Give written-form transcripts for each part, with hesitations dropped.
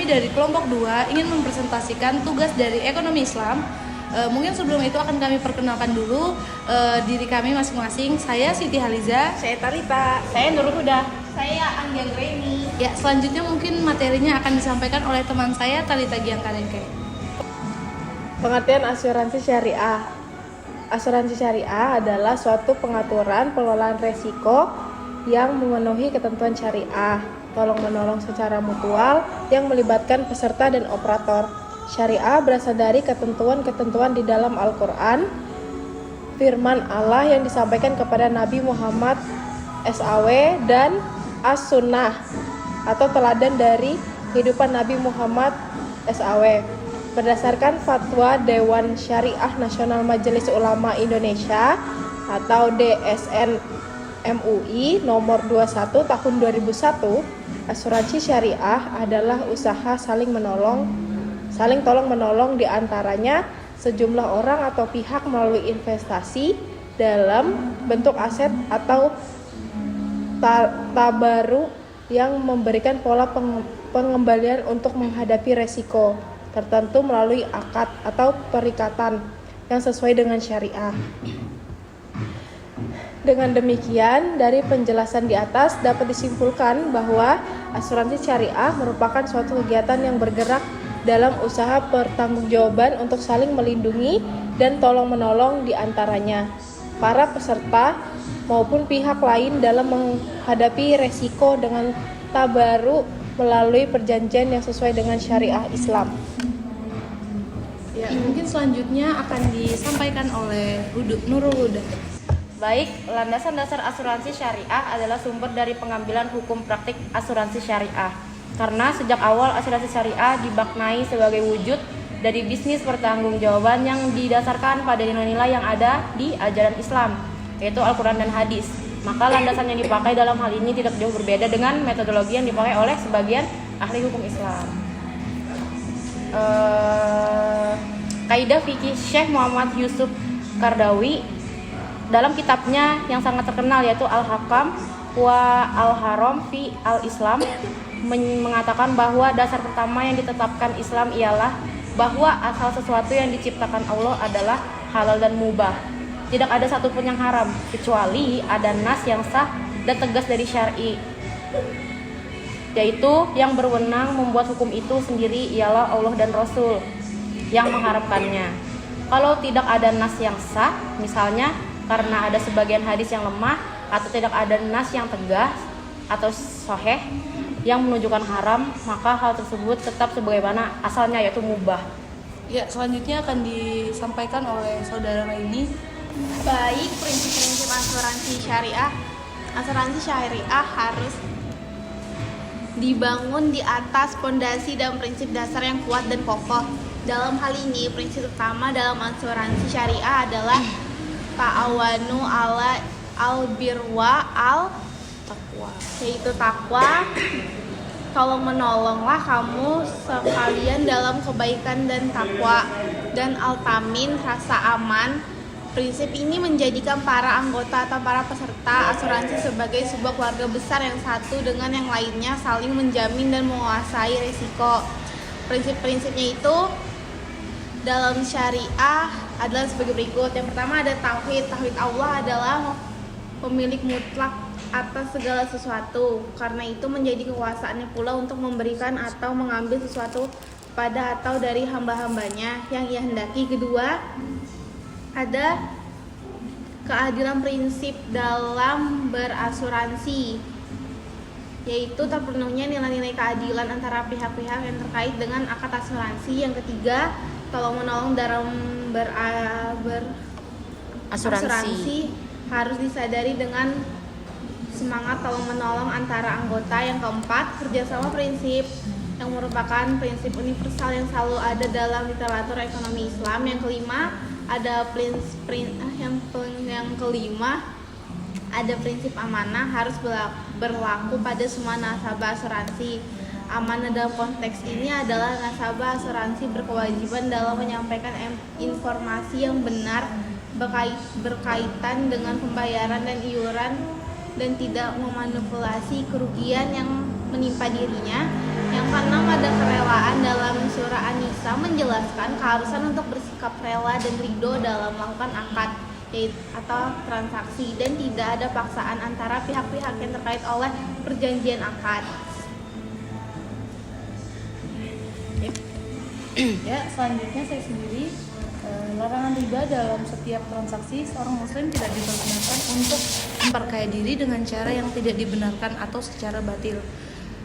kami dari kelompok 2 ingin mempresentasikan tugas dari ekonomi Islam. Mungkin sebelum itu akan kami perkenalkan dulu diri kami masing-masing. Saya Siti Haliza. Saya Tarita. Saya Nurul Huda. Saya Anggiang Reni. Ya, selanjutnya mungkin materinya akan disampaikan oleh teman saya Talita Giangkarengke. Pengertian asuransi syariah. Asuransi syariah adalah suatu pengaturan pengelolaan resiko yang memenuhi ketentuan syariah, tolong-menolong secara mutual yang melibatkan peserta dan operator. Syariah berasal dari ketentuan-ketentuan di dalam Al-Quran, firman Allah yang disampaikan kepada Nabi Muhammad SAW dan As-Sunnah atau teladan dari kehidupan Nabi Muhammad SAW. Berdasarkan fatwa Dewan Syariah Nasional Majelis Ulama Indonesia atau DSN MUI nomor 21 tahun 2001, asuransi syariah adalah usaha saling tolong menolong di antaranya sejumlah orang atau pihak melalui investasi dalam bentuk aset atau tabaruk yang memberikan pola pengembalian untuk menghadapi resiko tertentu melalui akad atau perikatan yang sesuai dengan syariah. Dengan demikian, dari penjelasan di atas dapat disimpulkan bahwa asuransi syariah merupakan suatu kegiatan yang bergerak dalam usaha pertanggungjawaban untuk saling melindungi dan tolong-menolong di antaranya para peserta maupun pihak lain dalam menghadapi resiko dengan tabaruk melalui perjanjian yang sesuai dengan syariah Islam. Ya, mungkin selanjutnya akan disampaikan oleh Nurul Huda. Baik, landasan dasar asuransi syariah adalah sumber dari pengambilan hukum praktik asuransi syariah. Karena sejak awal asuransi syariah dimaknai sebagai wujud dari bisnis pertanggungjawaban yang didasarkan pada nilai-nilai yang ada di ajaran Islam, yaitu Al-Quran dan Hadis. Maka landasan yang dipakai dalam hal ini tidak jauh berbeda dengan metodologi yang dipakai oleh sebagian ahli hukum Islam. Kaidah fikih Syekh Muhammad Yusuf Qaradawi dalam kitabnya yang sangat terkenal yaitu Al-Hakam wa Al-Haram fi Al-Islam mengatakan bahwa dasar pertama yang ditetapkan Islam ialah bahwa asal sesuatu yang diciptakan Allah adalah halal dan mubah. Tidak ada satupun yang haram kecuali ada nas yang sah dan tegas dari syar'i, yaitu yang berwenang membuat hukum itu sendiri ialah Allah dan Rasul yang mengharamkannya. Kalau tidak ada nas yang sah, misalnya karena ada sebagian hadis yang lemah atau tidak ada nas yang tegas atau sahih yang menunjukkan haram, maka hal tersebut tetap sebagaimana asalnya yaitu mubah. Ya, selanjutnya akan disampaikan oleh saudara Raini. Baik, prinsip-prinsip asuransi syariah. Asuransi syariah harus dibangun di atas pondasi dan prinsip dasar yang kuat dan kokoh. Dalam hal ini, prinsip utama dalam asuransi syariah adalah ta'awanu ala al-birwa al-taqwa, yaitu takwa. Tolong menolonglah kamu sekalian dalam kebaikan dan takwa, dan al-tamin, rasa aman. Prinsip ini menjadikan para anggota atau para peserta asuransi sebagai sebuah keluarga besar yang satu dengan yang lainnya saling menjamin dan menguasai risiko. Prinsip-prinsipnya itu dalam syariah adalah sebagai berikut. Yang pertama ada tauhid. Tauhid Allah adalah pemilik mutlak atas segala sesuatu. Karena itu menjadi kekuasaannya pula untuk memberikan atau mengambil sesuatu pada atau dari hamba-hambanya yang ia hendaki. Kedua, ada keadilan prinsip dalam berasuransi, yaitu terpenuhnya nilai-nilai keadilan antara pihak-pihak yang terkait dengan akad asuransi. Yang ketiga, tolong-menolong dalam berasuransi harus disadari dengan semangat tolong-menolong antara anggota. Yang keempat, kerjasama prinsip yang merupakan prinsip universal yang selalu ada dalam literatur ekonomi Islam. Yang kelima, ada prinsip amanah harus berlaku pada semua nasabah asuransi. Amanah dalam konteks ini adalah nasabah asuransi berkewajiban dalam menyampaikan informasi yang benar berkaitan dengan pembayaran dan iuran dan tidak memanipulasi kerugian yang menimpa dirinya Yang keenam ada kerelaan. Dalam surah An-Nisa menjelaskan keharusan untuk bersikap rela dan ridho dalam melakukan akad atau transaksi, dan tidak ada paksaan antara pihak-pihak yang terkait oleh perjanjian akad. Ya, selanjutnya saya sendiri, larangan riba dalam setiap transaksi. Seorang muslim tidak diperkenankan untuk memperkaya diri dengan cara yang tidak dibenarkan atau secara batil.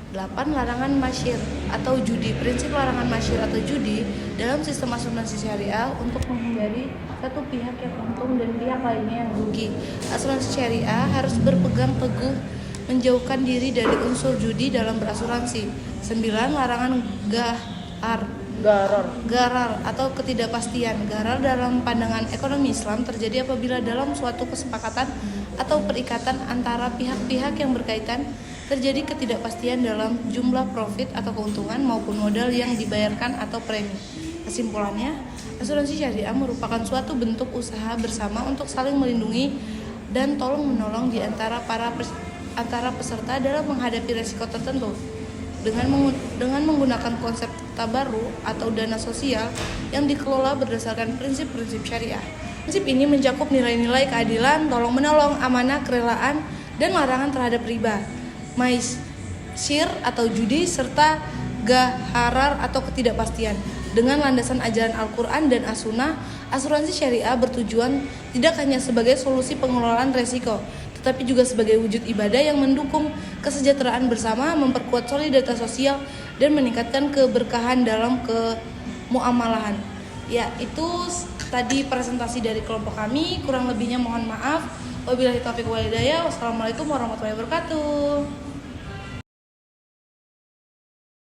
8. Larangan masyir atau judi. Prinsip larangan masyir atau judi dalam sistem asuransi syariah untuk menghindari satu pihak yang untung dan pihak lainnya yang rugi. Asuransi syariah harus berpegang teguh menjauhkan diri dari unsur judi dalam berasuransi. 9. Larangan garar atau ketidakpastian. Garar dalam pandangan ekonomi Islam terjadi apabila dalam suatu kesepakatan atau perikatan antara pihak-pihak yang berkaitan terjadi ketidakpastian dalam jumlah profit atau keuntungan maupun modal yang dibayarkan atau premi. Kesimpulannya, asuransi syariah merupakan suatu bentuk usaha bersama untuk saling melindungi dan tolong-menolong di antara peserta dalam menghadapi risiko tertentu. Dengan menggunakan konsep tabarru atau dana sosial yang dikelola berdasarkan prinsip-prinsip syariah. Prinsip ini mencakup nilai-nilai keadilan, tolong-menolong, amanah, kerelaan, dan larangan terhadap riba, maisir atau judi, serta gharar atau ketidakpastian. Dengan landasan ajaran Al-Quran dan As-Sunnah, asuransi syariah bertujuan tidak hanya sebagai solusi pengelolaan resiko, tetapi juga sebagai wujud ibadah yang mendukung kesejahteraan bersama, memperkuat solidaritas sosial, dan meningkatkan keberkahan dalam kemuamalahan. Ya, itu tadi presentasi dari kelompok kami. Kurang lebihnya mohon maaf. Wabillahi taufiq wal hidayah. Wassalamualaikum warahmatullahi wabarakatuh.